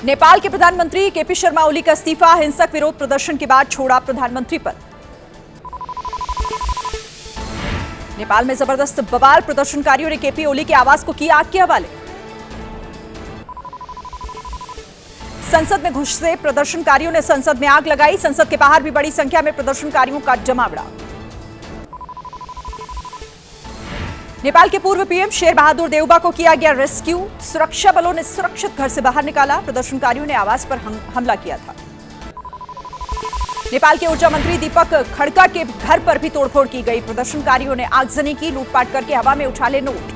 नेपाल के प्रधानमंत्री केपी शर्मा ओली का इस्तीफा, हिंसक विरोध प्रदर्शन के बाद छोड़ा प्रधानमंत्री पद। नेपाल में जबरदस्त बवाल, प्रदर्शनकारियों ने केपी ओली के आवास को किया आग के हवाले। संसद में घुसे प्रदर्शनकारियों ने संसद में आग लगाई, संसद के बाहर भी बड़ी संख्या में प्रदर्शनकारियों का जमावड़ा। नेपाल के पूर्व पीएम शेर बहादुर देउबा को किया गया रेस्क्यू, सुरक्षा बलों ने सुरक्षित घर से बाहर निकाला, प्रदर्शनकारियों ने आवास पर हमला किया था। नेपाल के ऊर्जा मंत्री दीपक खड़का के घर पर भी तोड़फोड़ की गई, प्रदर्शनकारियों ने आगजनी की, लूटपाट करके हवा में उछाले नोट।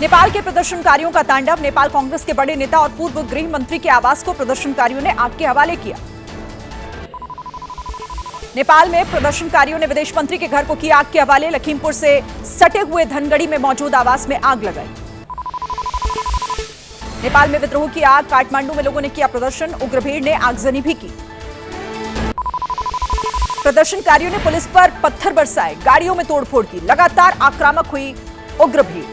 नेपाल के प्रदर्शनकारियों का तांडव, नेपाल कांग्रेस के बड़े नेता और पूर्व गृह मंत्री के आवास को प्रदर्शनकारियों ने आग के हवाले किया। नेपाल में प्रदर्शनकारियों ने विदेश मंत्री के घर को किया आग के हवाले, लखीमपुर से सटे हुए धनगढ़ी में मौजूद आवास में आग लगाई। नेपाल में विद्रोह की आग, काठमांडू में लोगों ने किया प्रदर्शन, उग्र भीड़ ने आगजनी भी की। प्रदर्शनकारियों ने पुलिस पर पत्थर बरसाए, गाड़ियों में तोड़फोड़ की, लगातार आक्रामक हुई उग्र भीड़।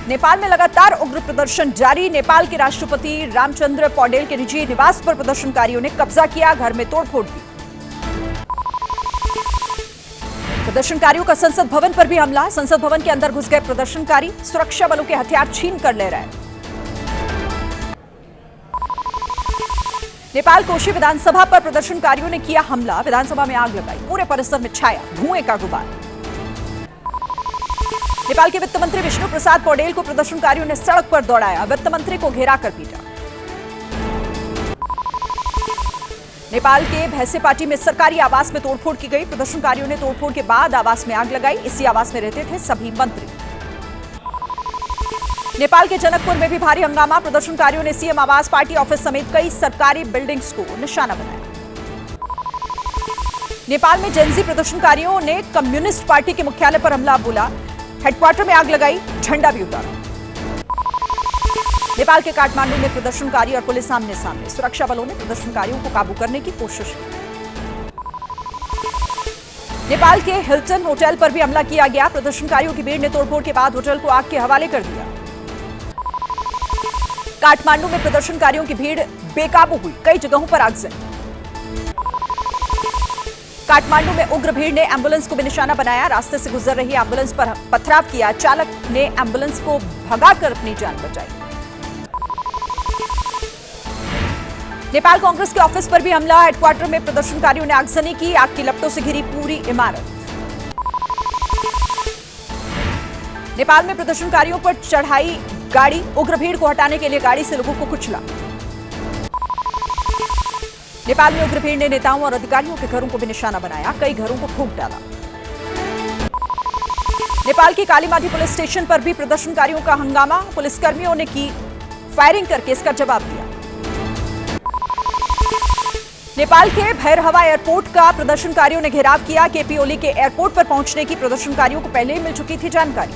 नेपाल में लगातार उग्र प्रदर्शन जारी, नेपाल के राष्ट्रपति रामचंद्र पौडेल के निजी निवास पर प्रदर्शनकारियों ने कब्जा किया, घर में तोड़फोड़ की। प्रदर्शनकारियों का संसद भवन पर भी हमला, संसद भवन के अंदर घुस गए प्रदर्शनकारी, सुरक्षा बलों के हथियार छीन कर ले रहे। नेपाल कोशी विधानसभा पर प्रदर्शनकारियों ने किया हमला, विधानसभा में आग लगाई, पूरे परिसर में छाया धुएं का गुबार। नेपाल के वित्त मंत्री विष्णु प्रसाद पौडेल को प्रदर्शनकारियों ने सड़क पर दौड़ाया, वित्त मंत्री को घेरा कर पीटा। नेपाल के भैंसेपाटी में सरकारी आवास में तोड़फोड़ की गई, प्रदर्शनकारियों ने तोड़फोड़ के बाद आवास में आग लगाई, इसी आवास में रहते थे सभी मंत्री। नेपाल के जनकपुर में भी भारी हंगामा, प्रदर्शनकारियों ने सीएम आवास, पार्टी ऑफिस समेत कई सरकारी बिल्डिंग्स को निशाना बनाया। नेपाल में जेनजी प्रदर्शनकारियों ने कम्युनिस्ट पार्टी के मुख्यालय पर हमला बोला, हेडक्वार्टर में आग लगाई, झंडा भी उतारा। नेपाल के काठमांडू में प्रदर्शनकारी और पुलिस आमने सामने, सुरक्षा बलों ने प्रदर्शनकारियों को काबू करने की कोशिश की। नेपाल के हिल्टन होटल पर भी हमला किया गया, प्रदर्शनकारियों की भीड़ ने तोड़फोड़ के बाद होटल को आग के हवाले कर दिया। काठमांडू में प्रदर्शनकारियों की भीड़ बेकाबू हुई, कई जगहों पर आगजनी। काठमांडू में उग्र भीड़ ने एम्बुलेंस को भी निशाना बनाया, रास्ते से गुजर रही एम्बुलेंस पर पथराव किया, चालक ने एम्बुलेंस को भगाकर अपनी जान बचाई। नेपाल कांग्रेस के ऑफिस पर भी हमला, हेडक्वार्टर में प्रदर्शनकारियों ने आगजनी की, आग की लपटों से घिरी पूरी इमारत। नेपाल में प्रदर्शनकारियों पर चढ़ाई गाड़ी, उग्र भीड़ को हटाने के लिए गाड़ी से लोगों को कुचला। नेपाल में उग्र भीड़ ने नेताओं और अधिकारियों के घरों को भी निशाना बनाया, कई घरों को फूंक डाला। नेपाल की कालीमाटी पुलिस स्टेशन पर भी प्रदर्शनकारियों का हंगामा, पुलिसकर्मियों ने की फायरिंग करके इसका जवाब दिया। नेपाल के भैरहवा एयरपोर्ट का प्रदर्शनकारियों ने घेराव किया, केपी ओली के एयरपोर्ट पर पहुंचने की प्रदर्शनकारियों को पहले ही मिल चुकी थी जानकारी।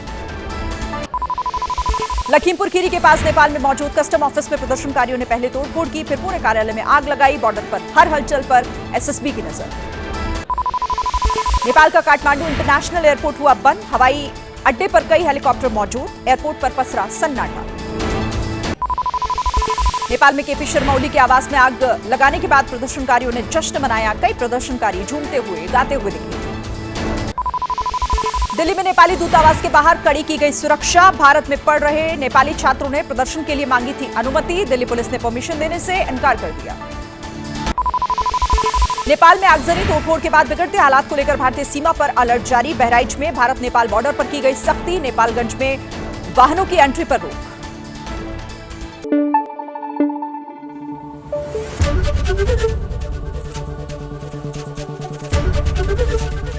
लखीमपुर खीरी के पास नेपाल में मौजूद कस्टम ऑफिस में प्रदर्शनकारियों ने पहले तोड़फोड़ की, फिर पूरे कार्यालय में आग लगाई, बॉर्डर पर हर हलचल पर एसएसबी की नजर। नेपाल का काठमांडू इंटरनेशनल एयरपोर्ट हुआ बंद, हवाई अड्डे पर कई हेलीकॉप्टर मौजूद, एयरपोर्ट पर पसरा सन्नाटा। नेपाल में केपी शर्मा ओली के आवास में आग लगाने के बाद प्रदर्शनकारियों ने जश्न मनाया, कई प्रदर्शनकारी झूमते हुए गाते हुए दिखे। दिल्ली में नेपाली दूतावास के बाहर कड़ी की गई सुरक्षा, भारत में पढ़ रहे नेपाली छात्रों ने प्रदर्शन के लिए मांगी थी अनुमति, दिल्ली पुलिस ने परमिशन देने से इनकार कर दिया। नेपाल में आगजनी, तोड़फोड़ के बाद बिगड़ते हालात को लेकर भारतीय सीमा पर अलर्ट जारी, बहराइच में भारत नेपाल बॉर्डर पर की गई सख्ती, नेपालगंज में वाहनों की एंट्री पर रोक।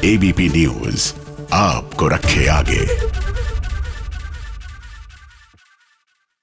एबीपी न्यूज आपको रखे आगे।